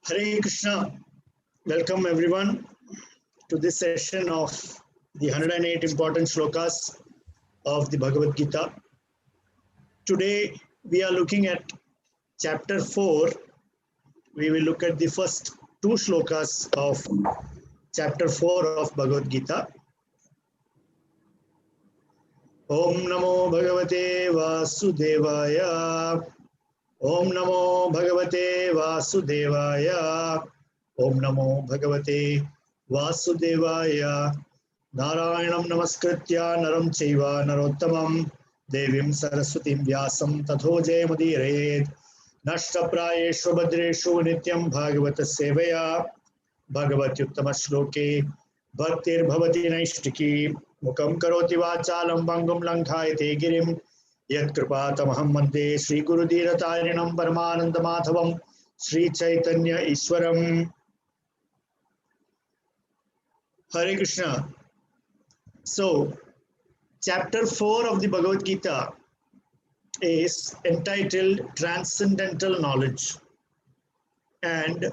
Hare Krishna. Welcome everyone to this session of the 108 important slokas of the Bhagavad Gita. Today we are looking at chapter 4. We will look at the first two slokas of chapter 4 of Bhagavad Gita. Om Namo Bhagavate Vasudevaya. Om Namo Bhagavate Vasudevaya. Om Namo Bhagavate Vasudevaya. Narayanam Namaskritya Naram Chaiva Narottamam Devim Saraswatim Vyasam Tatho Jayamudire Nashta Prayeshu Bhadreshu Nityam Bhagavata Sevaya Bhagavat Uttama Shloke Bhaktir Bhavati Naishtiki Mukam Karoti Vachalam Bangam Lankhayate Girim Yat Kripatamaham Mande Sri Gurudhiratarinam Paramananda Madhavam Sri Chaitanya Iswaram. Hare Krishna. So, chapter 4 of the Bhagavad Gita is entitled Transcendental Knowledge. And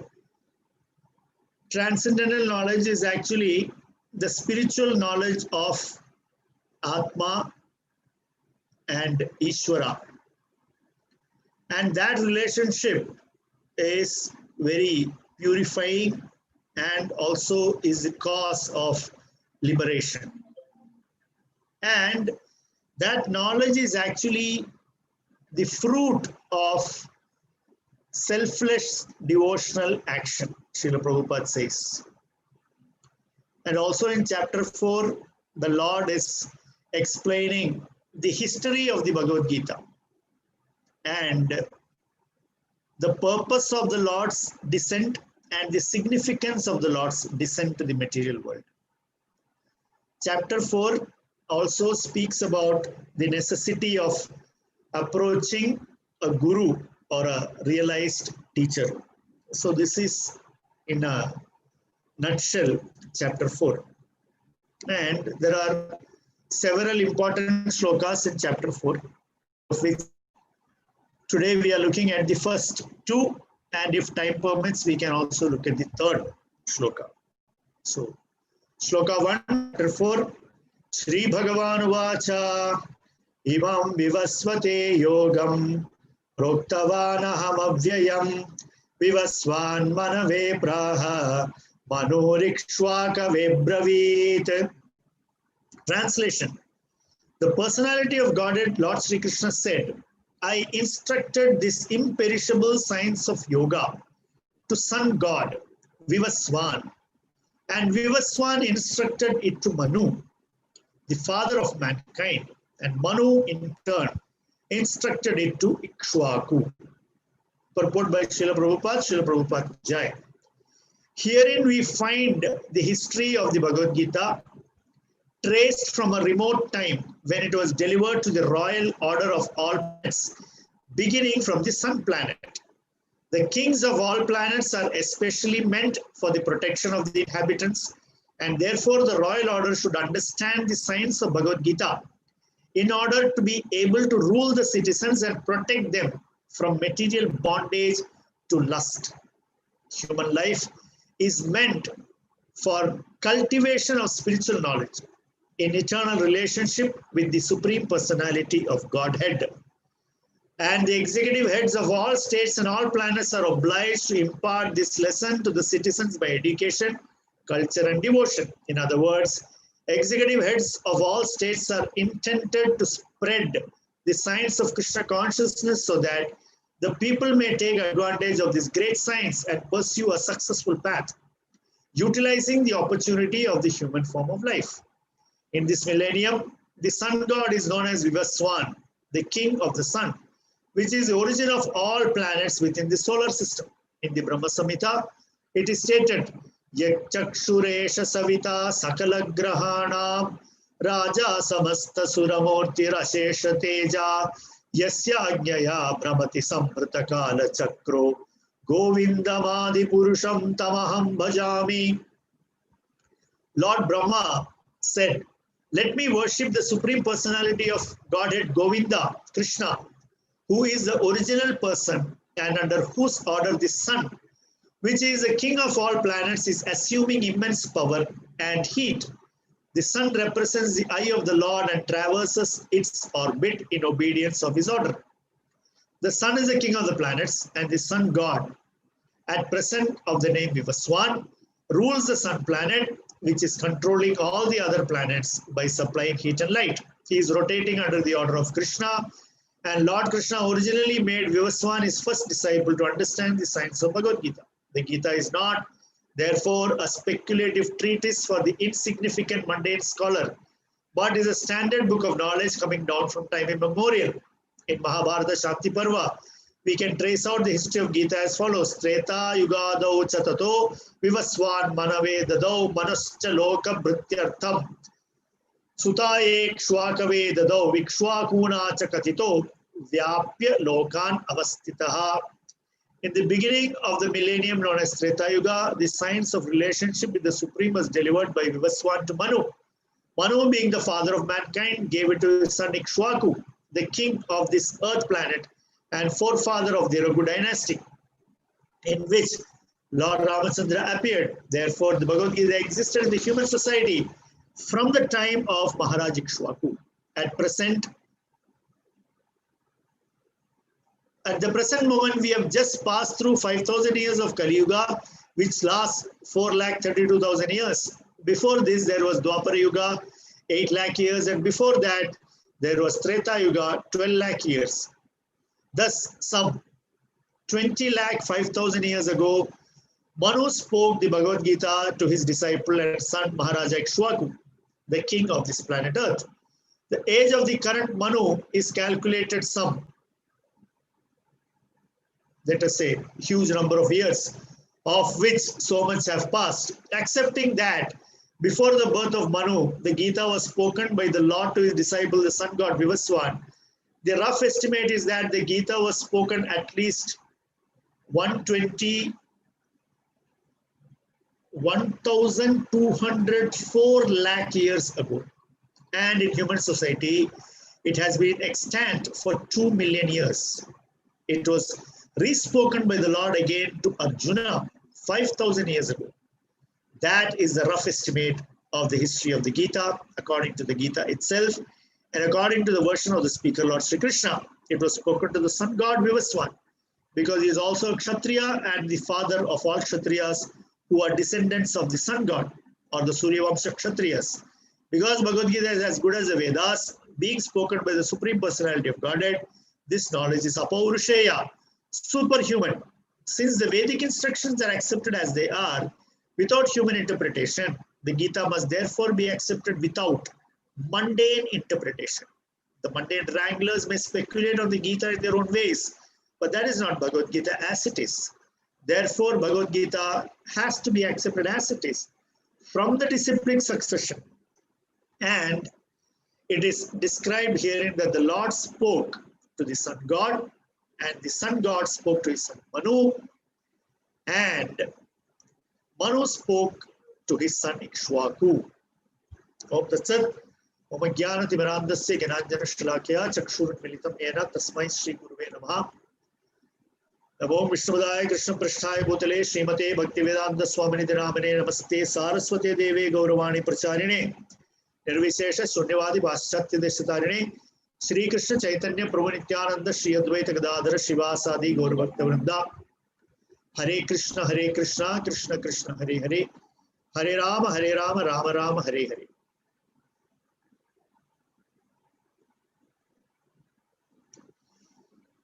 transcendental knowledge is actually the spiritual knowledge of Atma and Ishvara. And that relationship is very purifying and also is the cause of liberation. And that knowledge is actually the fruit of selfless devotional action, Srila Prabhupada says. And also in chapter 4, the Lord is explaining the history of the Bhagavad Gita and the purpose of the Lord's descent and the significance of the Lord's descent to the material world. Chapter 4 also speaks about the necessity of approaching a guru or a realized teacher. So this is in a nutshell chapter 4. And there are several important slokas in chapter 4, of which today we are looking at the first two, and if time permits, we can also look at the third sloka. So, sloka 1, chapter 4, Sri.Govardhana Vacha Imam Vivasvate Yogam Proktavanaham Avyayam Vivasvan Manave Praha Manorikshvaka Vebravit. Translation. The personality of Godhead, Lord Sri Krishna said, I instructed this imperishable science of yoga to Sun God, Vivaswan. And Vivaswan instructed it to Manu, the father of mankind. And Manu, in turn, instructed it to Ikshvaku. Purport by Srila Prabhupada Jai. Herein we find the history of the Bhagavad Gita traced from a remote time when it was delivered to the royal order of all planets, beginning from the sun planet. The kings of all planets are especially meant for the protection of the inhabitants, and therefore the royal order should understand the science of Bhagavad Gita in order to be able to rule the citizens and protect them from material bondage to lust. Human life is meant for cultivation of spiritual knowledge in eternal relationship with the Supreme Personality of Godhead. And the executive heads of all states and all planets are obliged to impart this lesson to the citizens by education, culture, and devotion. In other words, executive heads of all states are intended to spread the science of Krishna consciousness so that the people may take advantage of this great science and pursue a successful path, utilizing the opportunity of the human form of life. In this millennium, the sun god is known as Vivaswan, the king of the sun, which is the origin of all planets within the solar system. In the Brahma Samhita, it is stated, Yakchakshuresha Savita Sakala Grahana Raja Samasta Suramurti Rashesha Teja Yasya Ajnaya Brahmati Sampratakala Chakro Govindamadi Purusham Tamaham Bhajami. Lord Brahma said, let me worship the Supreme Personality of Godhead Govinda, Krishna, who is the original person and under whose order the sun, which is the king of all planets, is assuming immense power and heat. The sun represents the eye of the Lord and traverses its orbit in obedience of his order. The sun is the king of the planets, and the sun god, at present of the name Vivaswan, rules the sun planet, which is controlling all the other planets by supplying heat and light. He is rotating under the order of Krishna, and Lord Krishna originally made Vivaswan his first disciple to understand the science of Bhagavad Gita. The Gita is not, therefore, a speculative treatise for the insignificant mundane scholar, but is a standard book of knowledge coming down from time immemorial. In Mahabharata Shanti Parva, we can trace out the history of Gita as follows. Treta yugadau chatato vivaswan manave dadau manascha loka bhrityartham sutaye kshwakave dadau vikshwakuna chakatito vyapya lokan avastitaha. In the beginning of the millennium known as Treta Yuga, the science of relationship with the Supreme was delivered by Vivaswan to Manu. Manu, being the father of mankind, gave it to his son Ikshwaku, the king of this earth planet and forefather of the Raghu dynasty, in which Lord Ramachandra appeared. Therefore, the Bhagavad Gita existed in the human society from the time of Maharaj Ikshwaku. At the present moment, we have just passed through 5,000 years of Kali Yuga, which lasts 4,32,000 years. Before this, there was Dwapara Yuga, 8 lakh years, and before that, there was Treta Yuga, 12 lakh years. Thus, some 20 lakh 5,000 years ago, Manu spoke the Bhagavad Gita to his disciple and son Maharaja Ikshwaku, the king of this planet Earth. The age of the current Manu is calculated some, let us say, huge number of years, of which so much have passed. Accepting that before the birth of Manu, the Gita was spoken by the Lord to his disciple, the sun god Vivaswan. The rough estimate is that the Gita was spoken at least 1,204 lakh years ago. And in human society, it has been extant for 2 million years. It was re-spoken by the Lord again to Arjuna 5,000 years ago. That is the rough estimate of the history of the Gita, according to the Gita itself, and according to the version of the speaker, Lord Sri Krishna. It was spoken to the sun god Vivaswan, because he is also a Kshatriya and the father of all Kshatriyas who are descendants of the sun god, or the Surya Vamsha Kshatriyas. Because Bhagavad Gita is as good as the Vedas, being spoken by the Supreme Personality of Godhead, this knowledge is apaurusheya, superhuman. Since the Vedic instructions are accepted as they are, without human interpretation, the Gita must therefore be accepted without mundane interpretation. The mundane wranglers may speculate on the Gita in their own ways, but that is not Bhagavad Gita as it is. Therefore, Bhagavad Gita has to be accepted as it is, from the disciplic succession. And it is described herein that the Lord spoke to the sun god, and the sun god spoke to his son Manu, and Manu spoke to his son Ikshwaku. Om Tatsat. Om Jnanatimirandasya Gyananjana Shalakya Chakshurmilitam Yena Tasmai Sri Guruve Namaha. Namo Vishnupadaya Krishna Prasthaya Bhutale Srimate Bhaktivedanta Swaminiti Namane Namaste Saraswate Deve Gauravani Pracharine Nirvishesha Sunyavadi Paschatya Deshatarine Sri Krishna Chaitanya Prabhu Nityananda Sri Advaita Gadadhara Shivasadi Gauravakta Vrinda. Hare Krishna Krishna Krishna Hare Hare Hare Rama Rama Rama Hare Hare.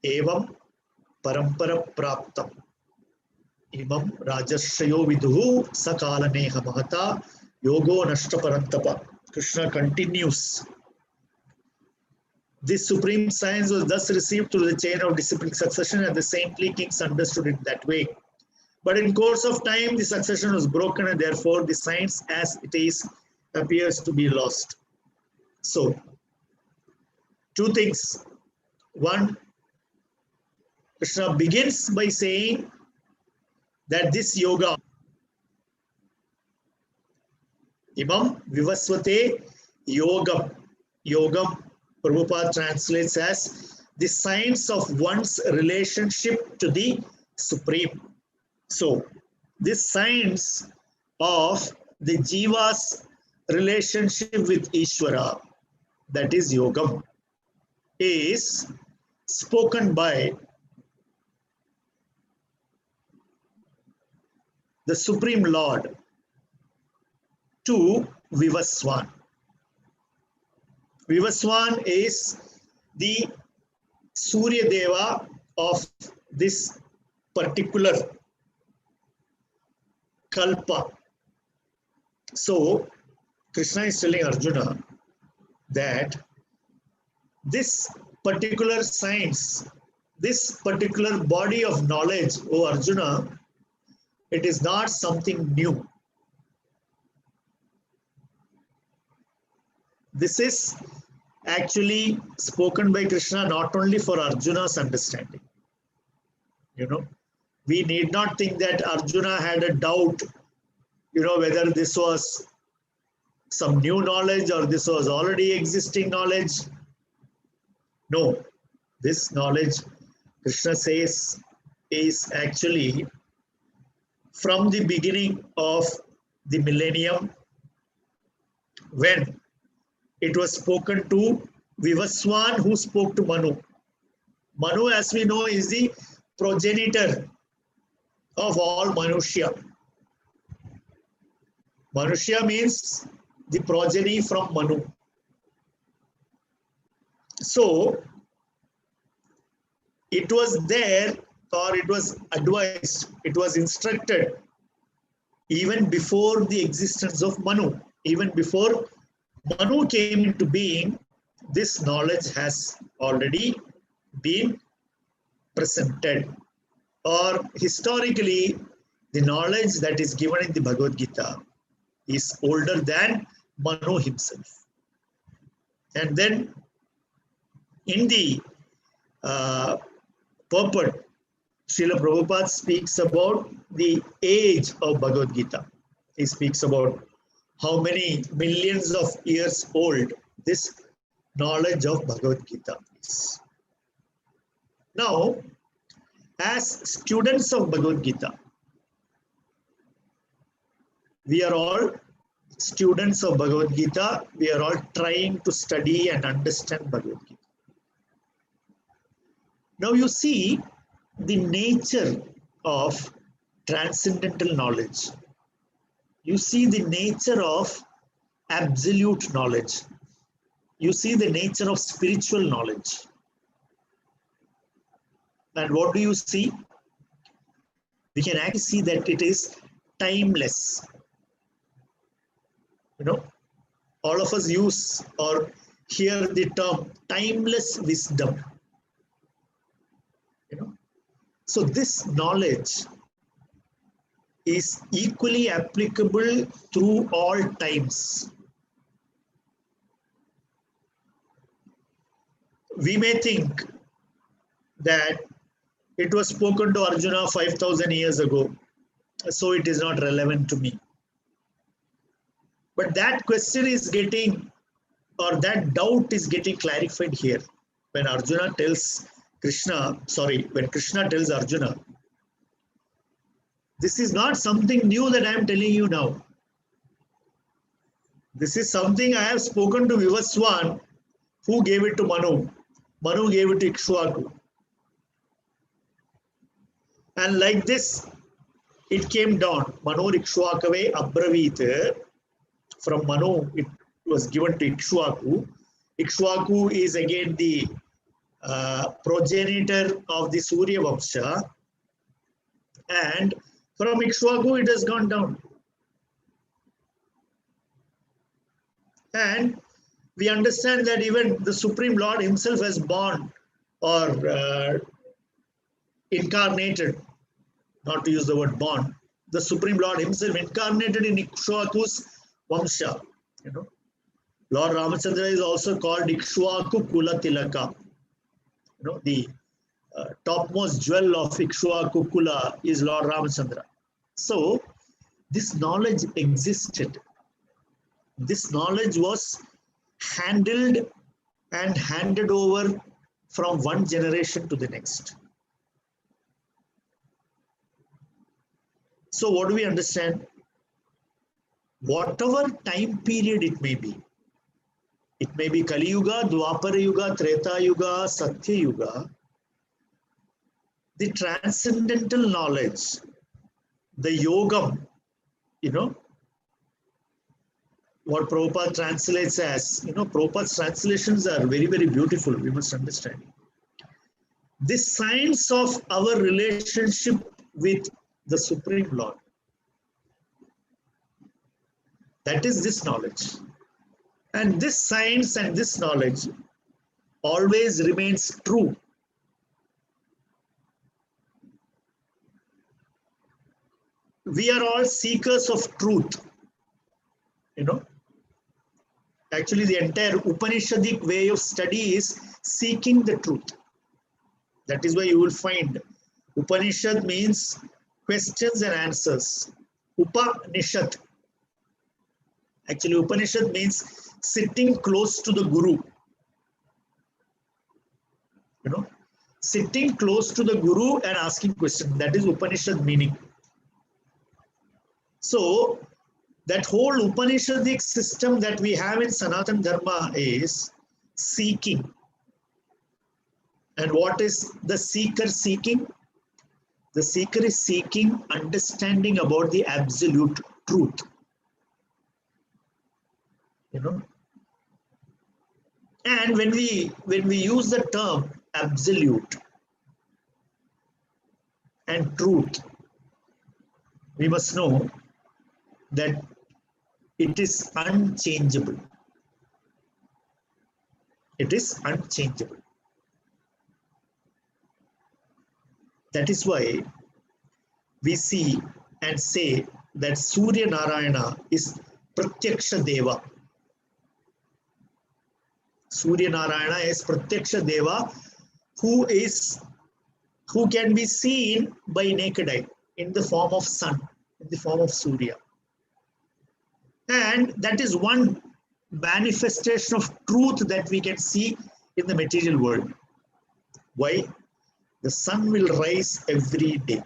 Evam parampara praptam imam rajashayo viduhu sakala neha mahata yogo nashta parantapa. Krishna continues. This supreme science was thus received through the chain of disciplic succession, and the saintly kings understood it that way. But in course of time, the succession was broken, and therefore the science as it is appears to be lost. So, two things. One, Krishna begins by saying that this yoga, Imam Vivasvate Yogam, Yogam, Prabhupada translates as the science of one's relationship to the Supreme. So, this science of the Jiva's relationship with Ishvara, that is Yogam, is spoken by the Supreme Lord to Vivaswan. Vivaswan is the Surya Deva of this particular Kalpa. So, Krishna is telling Arjuna that this particular science, this particular body of knowledge, O Arjuna, it is not something new. This is actually spoken by Krishna not only for Arjuna's understanding. We need not think that Arjuna had a doubt, whether this was some new knowledge or this was already existing knowledge. No, this knowledge, Krishna says, is actually from the beginning of the millennium, when it was spoken to Vivaswan, who spoke to Manu. Manu, as we know, is the progenitor of all Manushya. Manushya means the progeny from Manu. So, it was there, or it was advised, it was instructed even before the existence of Manu. Even before Manu came into being, this knowledge has already been presented. Or historically, the knowledge that is given in the Bhagavad Gita is older than Manu himself. And then in the purport, Srila Prabhupada speaks about the age of Bhagavad Gita. He speaks about how many millions of years old this knowledge of Bhagavad Gita is. Now, as students of Bhagavad Gita, we are all students of Bhagavad Gita. We are all trying to study and understand Bhagavad Gita. Now you see the nature of transcendental knowledge. You see the nature of absolute knowledge. You see the nature of spiritual knowledge. And what do you see? We can actually see that it is timeless. All of us use or hear the term timeless wisdom. So this knowledge is equally applicable through all times. We may think that it was spoken to Arjuna 5,000 years ago, so it is not relevant to me. But that question is getting, or that doubt is getting clarified here. When Arjuna tells Krishna, when Krishna tells Arjuna, this is not something new that I am telling you now. This is something I have spoken to Vivaswan, who gave it to Manu. Manu gave it to Ikshvaku. And like this, it came down. Manu Ikshvakave Abravit. From Manu, it was given to Ikshvaku. Ikshvaku is again the progenitor of the Surya Vamsha. And from Ikshvaku, it has gone down. And we understand that even the Supreme Lord himself has born or incarnated, not to use the word born, the Supreme Lord himself incarnated in Ikshvaku's Vamsha. Lord Ramachandra is also called Ikshvaku Kula Tilaka. The topmost jewel of Ikshvaku Kula is Lord Ramachandra. So, this knowledge existed. This knowledge was handled and handed over from one generation to the next. So what do we understand? Whatever time period it may be Kali Yuga, Dwapara Yuga, Treta Yuga, Satya Yuga, the transcendental knowledge, the yogam, what Prabhupada translates as, Prabhupada's translations are very, very beautiful, we must understand. The science of our relationship with the Supreme Lord, that is this knowledge. And this science and this knowledge always remains true. We are all seekers of truth, Actually, the entire Upanishadic way of study is seeking the truth. That is why you will find Upanishad means questions and answers. Upanishad. Actually, Upanishad means sitting close to the Guru. Sitting close to the Guru and asking questions. That is Upanishad meaning. So, that whole Upanishadic system that we have in Sanatana Dharma is seeking. And what is the seeker seeking? The seeker is seeking understanding about the absolute truth. And when we use the term absolute and truth, we must know that it is unchangeable. It is unchangeable. That is why we see and say that Surya Narayana is Pratyaksha Deva. Surya Narayana is Pratyaksha Deva who can be seen by naked eye in the form of sun, in the form of Surya. And that is one manifestation of truth that we can see in the material world. Why? The sun will rise every day.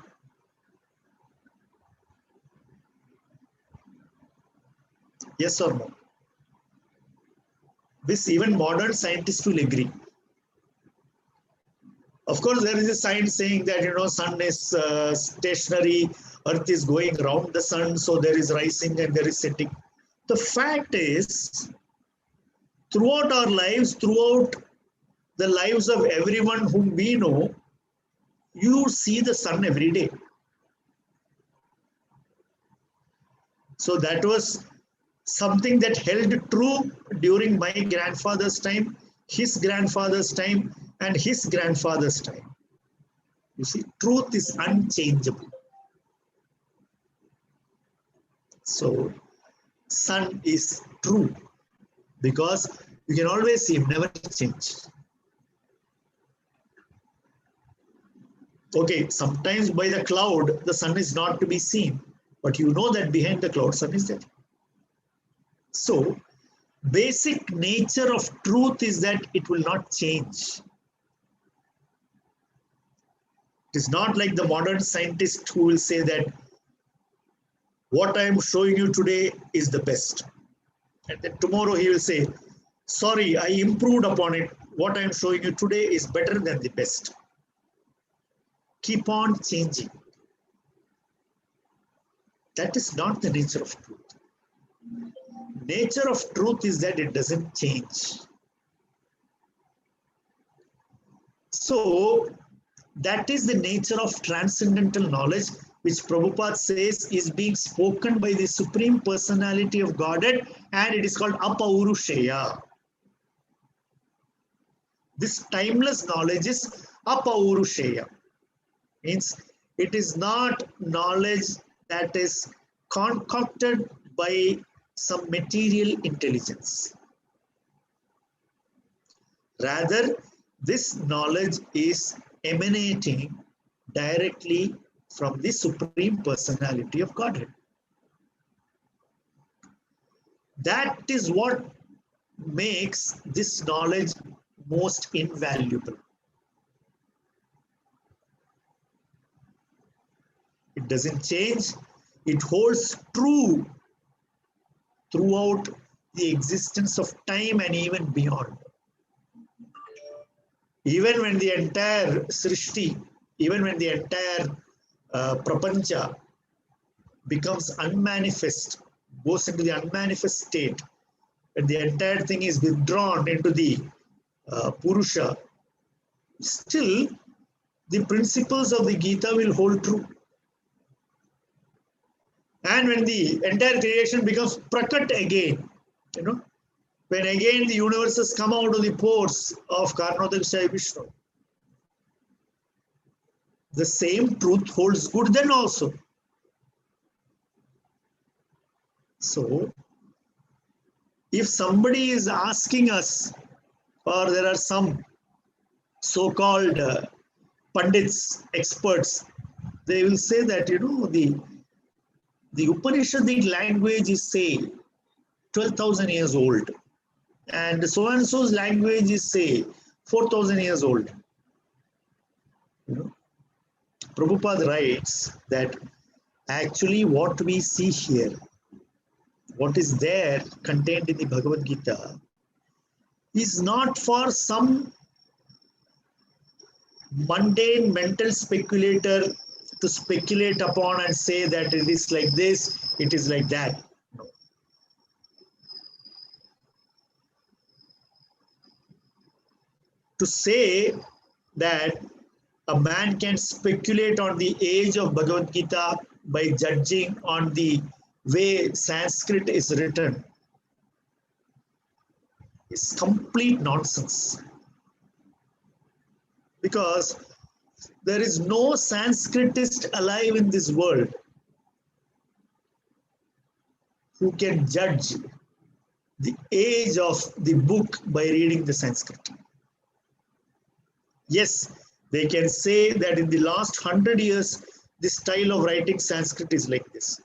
Yes or no? This even modern scientists will agree. Of course, there is a science saying that, sun is stationary, earth is going around the sun, so there is rising and there is setting. The fact is, throughout our lives, throughout the lives of everyone whom we know, you see the sun every day. So that was something that held true during my grandfather's time, his grandfather's time, and his grandfather's time. You see, truth is unchangeable. So, sun is true because you can always see him, never change. Okay, sometimes by the cloud, the sun is not to be seen, but you know that behind the cloud, sun is there. So, basic nature of truth is that it will not change. It is not like the modern scientist who will say that what I am showing you today is the best. And then tomorrow he will say, sorry, I improved upon it. What I am showing you today is better than the best. Keep on changing. That is not the nature of truth. Nature of truth is that it doesn't change. So, that is the nature of transcendental knowledge, which Prabhupada says is being spoken by the Supreme Personality of Godhead, and it is called Apaurusheya. This timeless knowledge is Apaurusheya. Means it is not knowledge that is concocted by some material intelligence. Rather, this knowledge is emanating directly from the Supreme Personality of Godhead. That is what makes this knowledge most invaluable. It doesn't change. It holds true throughout the existence of time and even beyond. Even when the entire Srishti, even when the entire Prapancha becomes unmanifest, goes into the unmanifest state, and the entire thing is withdrawn into the Purusha, still the principles of the Gita will hold true. And when the entire creation becomes prakat again, when again the universes come out of the pores of Karnodakshaya Vishnu, the same truth holds good then also. So, if somebody is asking us, or there are some so-called Pandits, experts, they will say that, the Upanishadic language is, say, 12,000 years old. And so-and-so's language is, say, 4,000 years old. Prabhupada writes that actually what we see here, what is there contained in the Bhagavad Gita, is not for some mundane mental speculator to speculate upon and say that it is like this, it is like that. No. To say that a man can speculate on the age of Bhagavad Gita by judging on the way Sanskrit is written is complete nonsense. Because there is no Sanskritist alive in this world who can judge the age of the book by reading the Sanskrit. Yes, they can say that in the last 100 years, the style of writing Sanskrit is like this.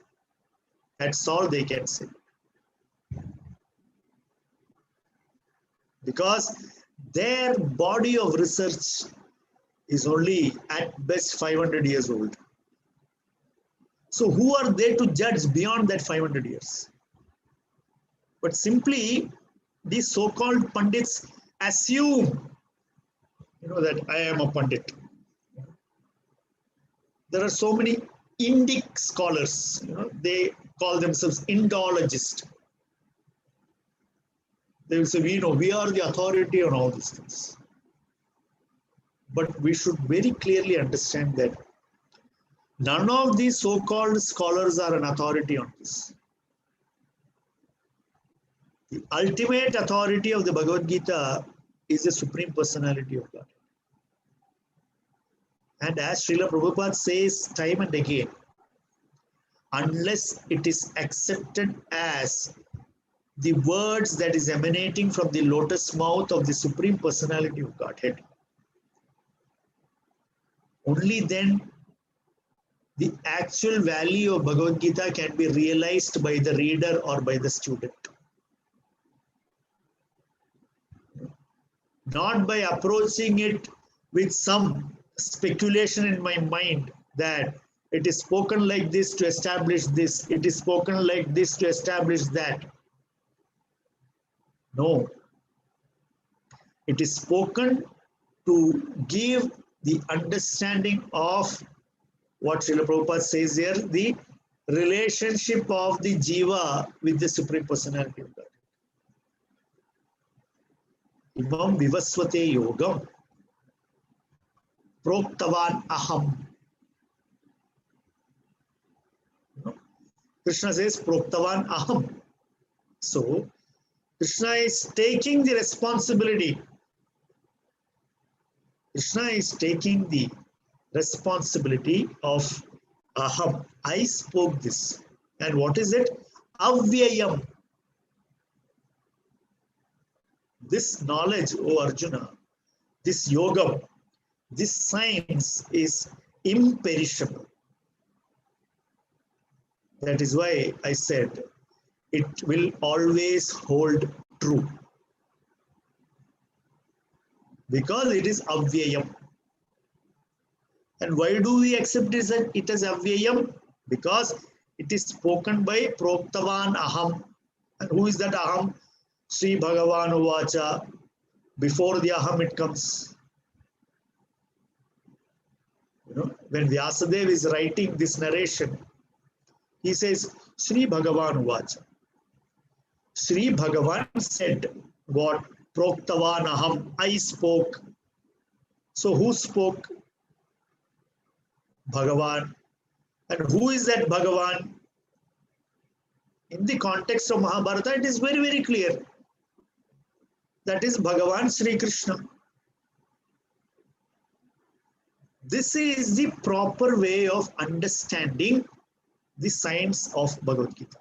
That's all they can say. Because their body of research is only at best 500 years old. So who are they to judge beyond that 500 years? But simply these so-called Pandits assume, that I am a Pandit. There are so many Indic scholars, they call themselves Indologists. They will say, we are the authority on all these things. But we should very clearly understand that none of these so-called scholars are an authority on this. The ultimate authority of the Bhagavad Gita is the Supreme Personality of God. And as Srila Prabhupada says time and again, unless it is accepted as the words that is emanating from the lotus mouth of the Supreme Personality of Godhead, only then the actual value of Bhagavad Gita can be realized by the reader or by the student. Not by approaching it with some speculation in my mind that it is spoken like this to establish this, it is spoken like this to establish that. No. It is spoken to give the understanding of what Srila Prabhupada says here, the relationship of the Jiva with the Supreme Personality of God. Imam vivasvate yogam proktavan aham. Krishna says proktavan aham. So Krishna is taking the responsibility. Krishna is taking the responsibility of aham. I spoke this. And what is it? Avyayam. This knowledge, O Arjuna, this yoga, this science is imperishable. That is why I said it will always hold true. Because it is avyayam. And why do we accept it as avyayam? Because It is spoken by Proktavan Aham. And who is that Aham? Sri Bhagavan Uvacha. Before the Aham it comes. When Vyasadeva is writing this narration, he says, Sri Bhagavan Uvacha. Sri Bhagavan said what? Proktavan Aham. I spoke. So who spoke? Bhagavan. And who is that Bhagavan? In the context of Mahabharata, it is very, very clear. That is Bhagavan Sri Krishna. This is the proper way of understanding the science of Bhagavad Gita.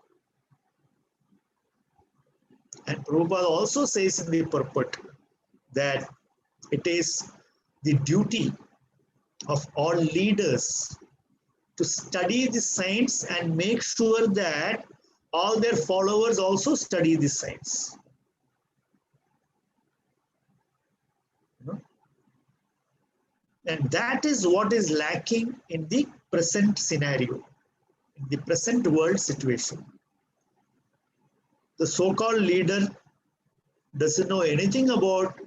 And Prabhupada also says in the purport that it is the duty of all leaders to study the science and make sure that all their followers also study the science. And that is what is lacking in the present scenario, in the present world situation. The so-called leader doesn't know anything about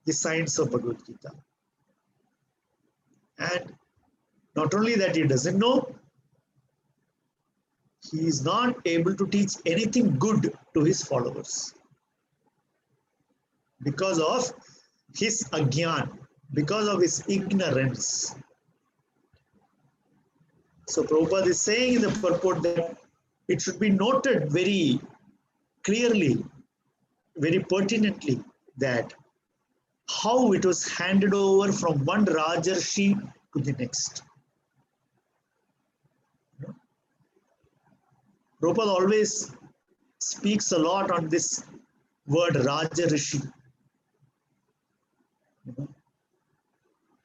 the science of Bhagavad Gita. And not only that he doesn't know, he is not able to teach anything good to his followers because of his agyan, because of his ignorance. So Prabhupada is saying in the purport that it should be noted very clearly, very pertinently, that how it was handed over from one Rajarshi to the next. Prabhupada always speaks a lot on this word Rajarshi.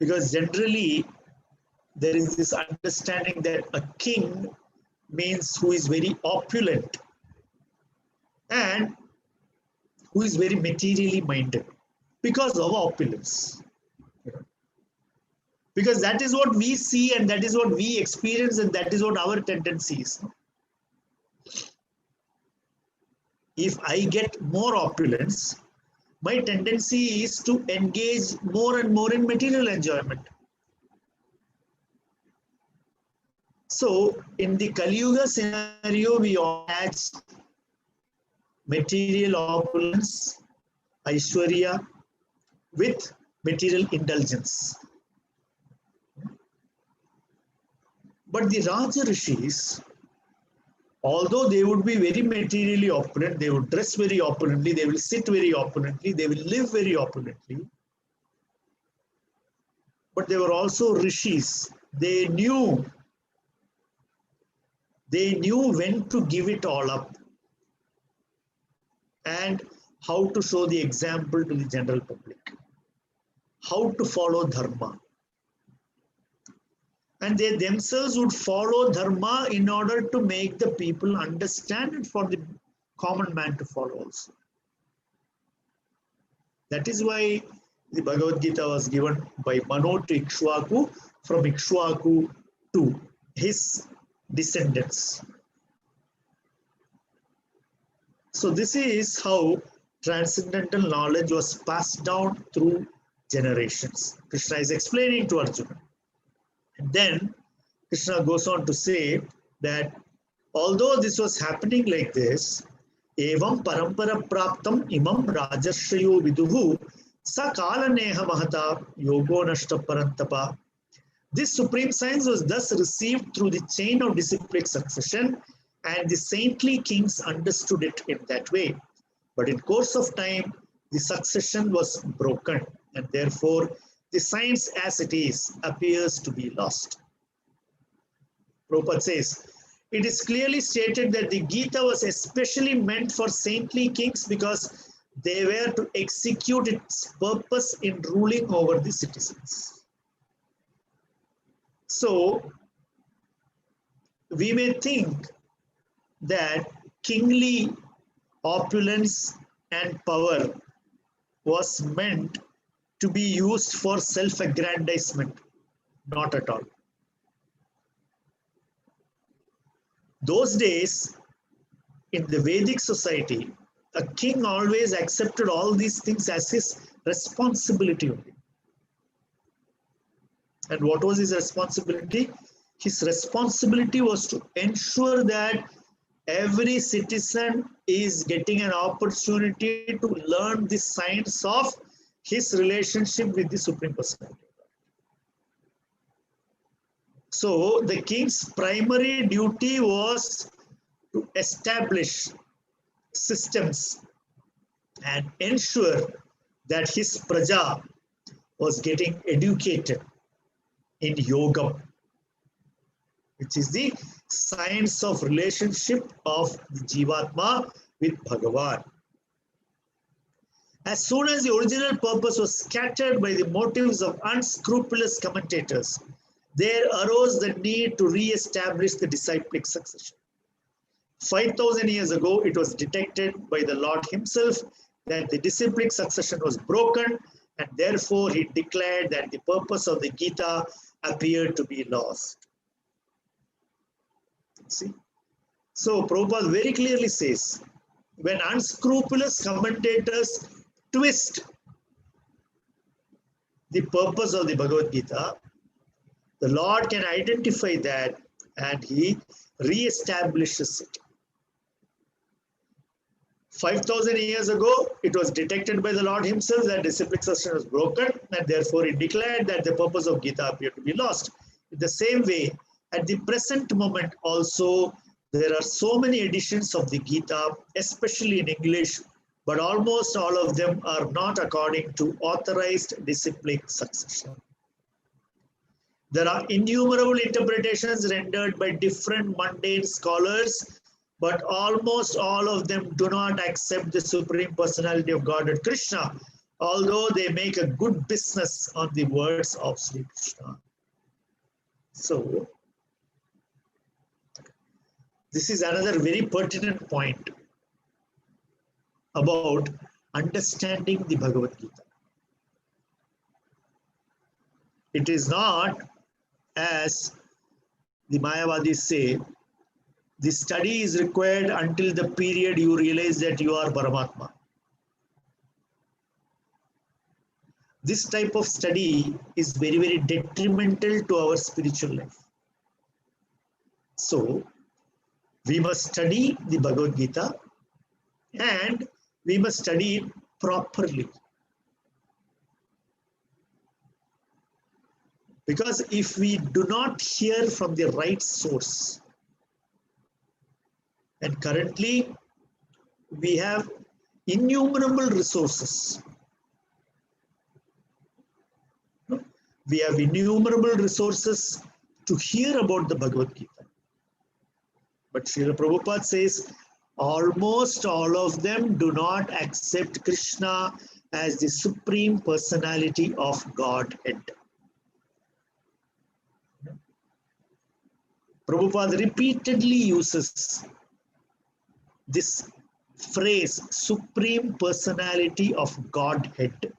Because generally there is this understanding that a king means who is very opulent and who is very materially minded because of opulence. Because that is what we see and that is what we experience and that is what our tendency is. If I get more opulence, my tendency is to engage more and more in material enjoyment. So in the Kali Yuga scenario, we attach material opulence, Aishwarya, with material indulgence. But the Raja Rishis, although they would be very materially opulent, they would dress very opulently, they will sit very opulently, they will live very opulently. But they were also rishis. They knew when to give it all up and how to show the example to the general public, how to follow dharma. And they themselves would follow dharma in order to make the people understand and for the common man to follow also. That is why the Bhagavad Gita was given by Mano to Ikshwaku, from Ikshwaku to his descendants. So this is how transcendental knowledge was passed down through generations. Krishna is explaining to Arjuna. And then Krishna goes on to say that although this was happening like this, evam parampara praptam imam rajarshayo viduhu sakala neha mahata yogo nashta parantapa. This supreme science was thus received through the chain of disciplic succession, and the saintly kings understood it in that way. But in course of time, the succession was broken, and therefore the science as it is appears to be lost. Prabhupada says, it is clearly stated that the Gita was especially meant for saintly kings because they were to execute its purpose in ruling over the citizens. So, we may think that kingly opulence and power was meant to be used for self-aggrandizement. Not at all. Those days, in the Vedic society, a king always accepted all these things as his responsibility only. And what was his responsibility? His responsibility was to ensure that every citizen is getting an opportunity to learn the science of his relationship with the Supreme Personality. So the king's primary duty was to establish systems and ensure that his praja was getting educated in yoga, which is the science of relationship of the Jivatma with Bhagavan. As soon as the original purpose was scattered by the motives of unscrupulous commentators, there arose the need to re-establish the disciplic succession. 5,000 years ago, it was detected by the Lord himself that the disciplic succession was broken, and therefore he declared that the purpose of the Gita appeared to be lost. See? So Prabhupada very clearly says, when unscrupulous commentators twist the purpose of the Bhagavad Gita, the Lord can identify that and he re-establishes it. 5,000 years ago, it was detected by the Lord himself that disciplic succession was broken, and therefore he declared that the purpose of Gita appeared to be lost. In the same way, at the present moment also, there are so many editions of the Gita, especially in English, but almost all of them are not according to authorized disciplic succession. There are innumerable interpretations rendered by different mundane scholars, but almost all of them do not accept the Supreme Personality of Godhead Krishna, although they make a good business on the words of Sri Krishna. So, this is another very pertinent point about understanding the Bhagavad Gita. It is not, as the Mayavadis say, the study is required until the period you realize that you are Paramatma. This type of study is very, very detrimental to our spiritual life. So, we must study the Bhagavad Gita and we must study it properly. Because if we do not hear from the right source, and currently we have innumerable resources. We have innumerable resources to hear about the Bhagavad Gita. But Srila Prabhupada says, almost all of them do not accept Krishna as the Supreme Personality of Godhead. Prabhupada repeatedly uses this phrase, Supreme Personality of Godhead.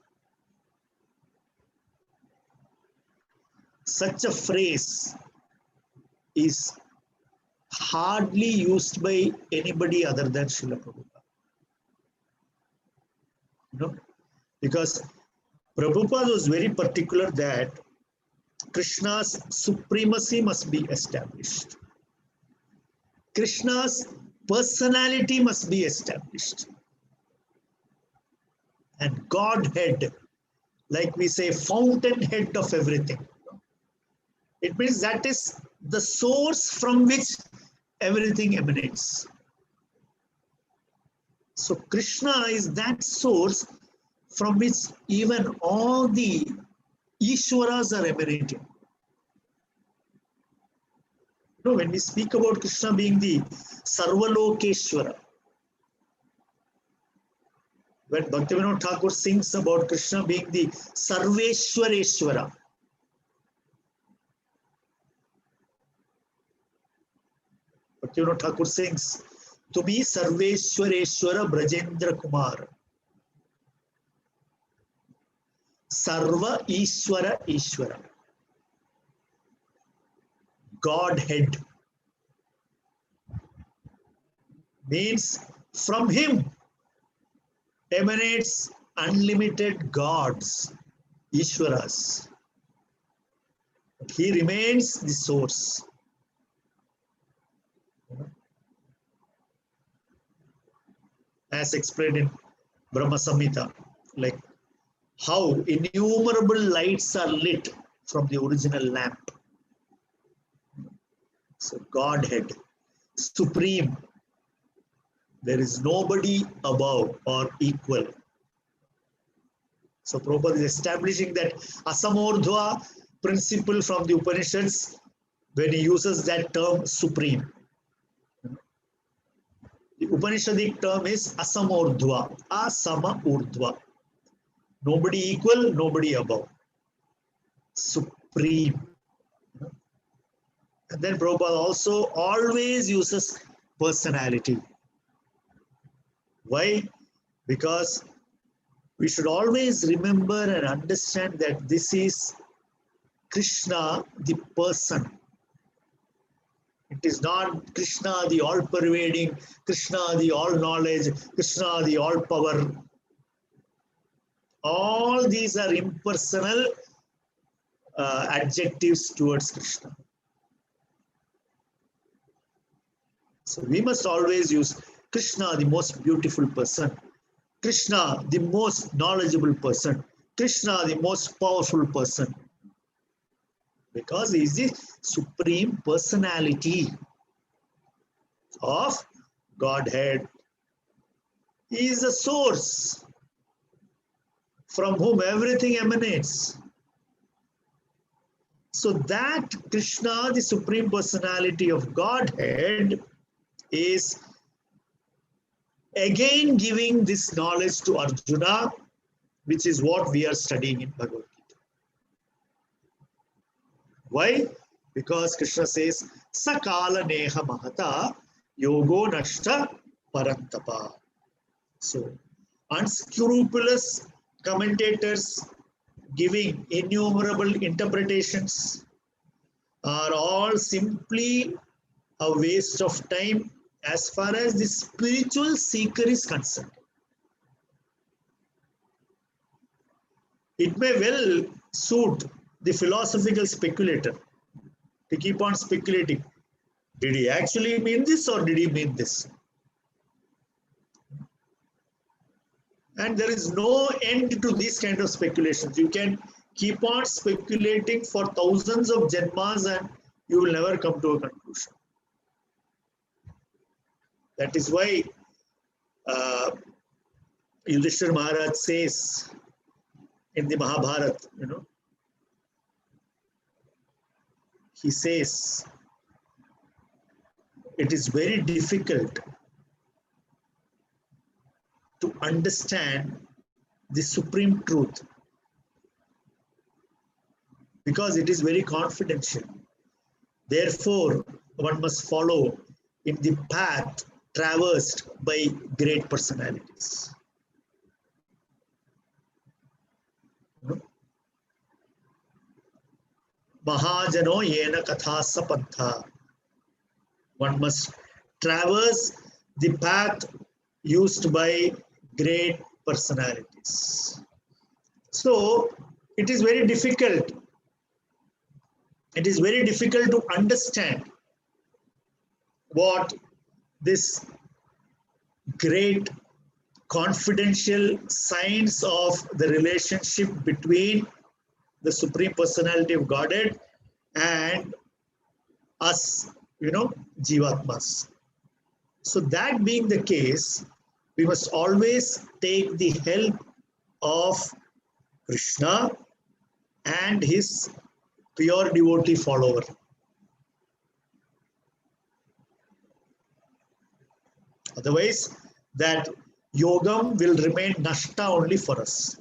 Such a phrase is hardly used by anybody other than Srila Prabhupada. Because Prabhupada was very particular that Krishna's supremacy must be established. Krishna's personality must be established. And Godhead, like we say, fountainhead of everything. It means that is the source from which everything emanates. So Krishna is that source from which even all the Ishwaras are emanating. When we speak about Krishna being the Sarvalokeshwara, when Bhaktivinoda Thakur sings about Krishna being the Sarveshwareshwara, Bhaktivinoda Thakur sings, Tumi Sarveshwareshwara Brajendra Kumar. Sarva Ishwara Ishwara. Godhead. means from him emanates unlimited gods, Ishwaras. But he remains the source. As explained in Brahma Samhita, like how innumerable lights are lit from the original lamp. So Godhead, supreme, there is nobody above or equal. So Prabhupada is establishing that Asamordhva principle from the Upanishads when he uses that term supreme. The Upanishadic term is Asamordhva, Asama Urdhva. Nobody equal, nobody above. Supreme. And then Prabhupada also always uses personality. Why? Because we should always remember and understand that this is Krishna, the person. It is not Krishna, the all-pervading, Krishna, the all-knowledge, Krishna, the all-power. All these are impersonal adjectives towards Krishna. So we must always use Krishna, the most beautiful person, Krishna, the most knowledgeable person, Krishna, the most powerful person, because he is the supreme personality of Godhead. He is the source from whom everything emanates. So that Krishna, the supreme personality of Godhead, is again giving this knowledge to Arjuna, which is what we are studying in Bhagavad Gita. Why? Because Krishna says, Sakala Neha Mahata Yogo Nashta Parantapa. So, unscrupulous commentators giving innumerable interpretations are all simply a waste of time as far as the spiritual seeker is concerned. It may well suit the philosophical speculator to keep on speculating. Did he actually mean this or did he mean this? And there is no end to these kind of speculations. You can keep on speculating for thousands of janmas and you will never come to a conclusion. That is why Yudhishthira Maharaj says in the Mahabharata, he says, it is very difficult to understand the supreme truth because it is very confidential. Therefore, one must follow in the path traversed by great personalities. Mahajano yena kathasa pantha. One must traverse the path used by great personalities. So it is very difficult. It is very difficult to understand what this great confidential signs of the relationship between the Supreme Personality of Godhead and us, Jivatmas. So that being the case, we must always take the help of Krishna and his pure devotee follower. Otherwise, that yogam will remain nashta only for us.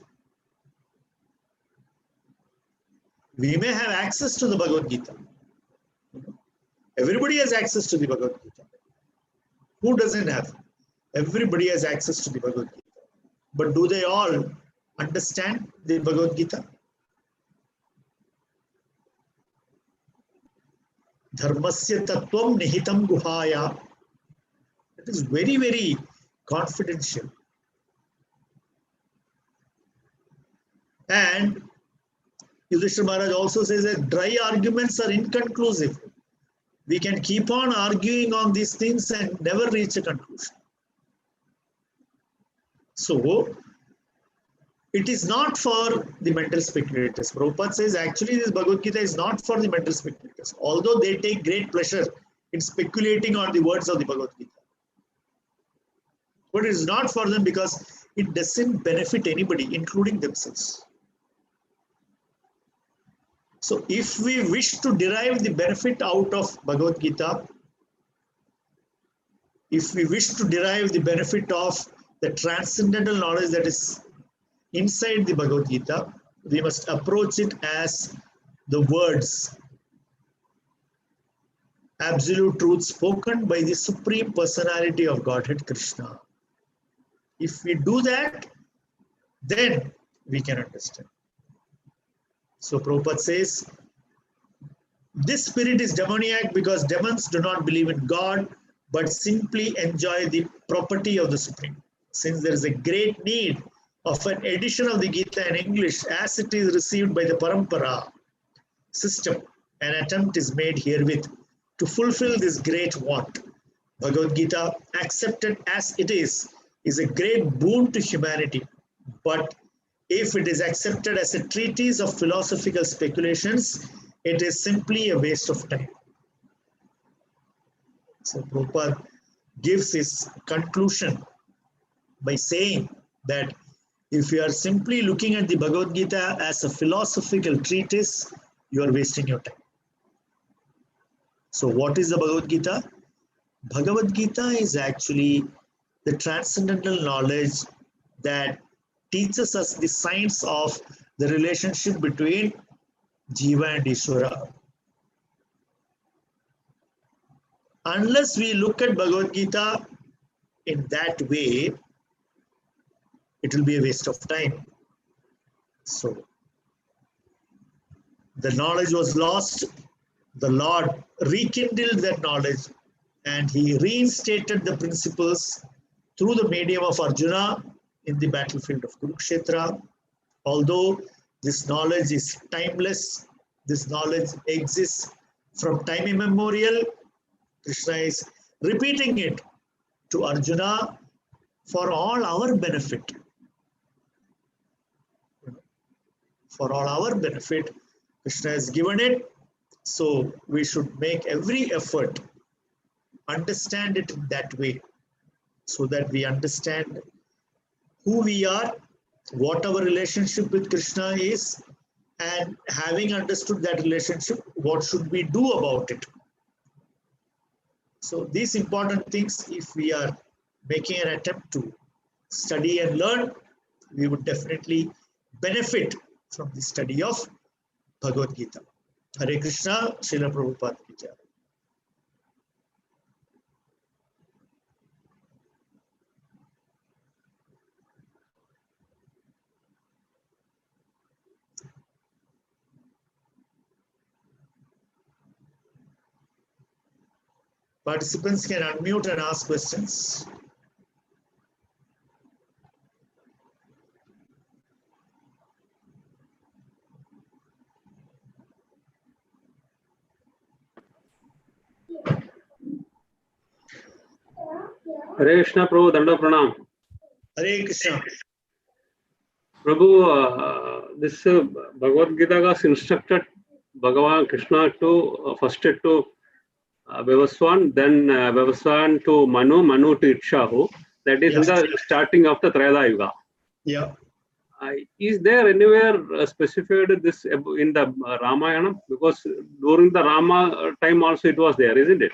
We may have access to the Bhagavad Gita. Everybody has access to the Bhagavad Gita. Who doesn't have? Everybody has access to the Bhagavad Gita. But do they all understand the Bhagavad Gita? Dharmasya tattvam nihitam guhaya. It is very, very confidential. And Yudhishthira Maharaj also says that dry arguments are inconclusive. We can keep on arguing on these things and never reach a conclusion. So, it is not for the mental speculators. Prabhupada says actually this Bhagavad Gita is not for the mental speculators, although they take great pleasure in speculating on the words of the Bhagavad Gita. But it is not for them because it doesn't benefit anybody, including themselves. So if we wish to derive the benefit out of Bhagavad Gita, if we wish to derive the benefit of the transcendental knowledge that is inside the Bhagavad Gita, we must approach it as the words, absolute truth spoken by the Supreme Personality of Godhead, Krishna. If we do that, then we can understand. So Prabhupada says, this spirit is demoniac because demons do not believe in God, but simply enjoy the property of the Supreme. Since there is a great need of an edition of the Gita in English as it is received by the Parampara system, an attempt is made herewith to fulfill this great want. Bhagavad Gita, accepted as it is a great boon to humanity. But if it is accepted as a treatise of philosophical speculations, it is simply a waste of time. So Prabhupada gives his conclusion by saying that if you are simply looking at the Bhagavad Gita as a philosophical treatise, you are wasting your time. So what is the Bhagavad Gita? Bhagavad Gita is actually the transcendental knowledge that teaches us the science of the relationship between Jiva and Ishvara. Unless we look at Bhagavad Gita in that way, it will be a waste of time. So, the knowledge was lost. The Lord rekindled that knowledge and he reinstated the principles through the medium of Arjuna in the battlefield of Kurukshetra. Although this knowledge is timeless, this knowledge exists from time immemorial, Krishna is repeating it to Arjuna for all our benefit. For all our benefit, Krishna has given it. So we should make every effort, understand it in that way, so that we understand who we are, what our relationship with Krishna is, and having understood that relationship, what should we do about it? So these important things, if we are making an attempt to study and learn, we would definitely benefit from the study of Bhagavad Gita. Hare Krishna, Srila Prabhupada ki jai. Participants can unmute and ask questions. Hare Krishna, Prabhu, Danda Pranam. Hare Krishna. Prabhu, this Bhagavad Gita was instructed Bhagavan Krishna to first to Vivaswan, then Vivaswan to Manu, Manu to Ikshahu. That is in the starting of the Trayada Yuga. Yeah. Is there anywhere specified this in the Ramayana? Because during the Rama time also it was there, isn't it?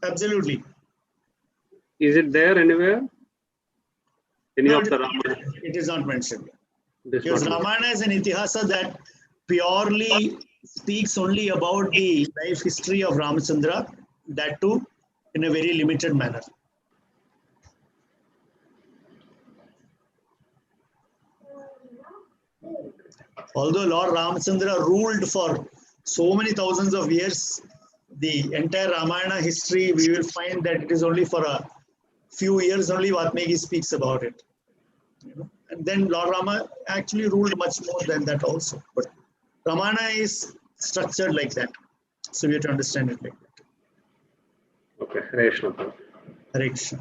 Absolutely. Is it there anywhere? Any No, of the Ramayana? It is not mentioned. Because Ramayana is an itihasa that purely speaks only about the life history of Ramachandra, that too in a very limited manner. Although Lord Ramachandra ruled for so many thousands of years, the entire Ramayana history, we will find that it is only for a few years only Valmiki speaks about it. You know? And then Lord Rama actually ruled much more than that also. But Ramana is structured like that. So we have to understand it like that. Okay, Hare Krishna. Hare Krishna.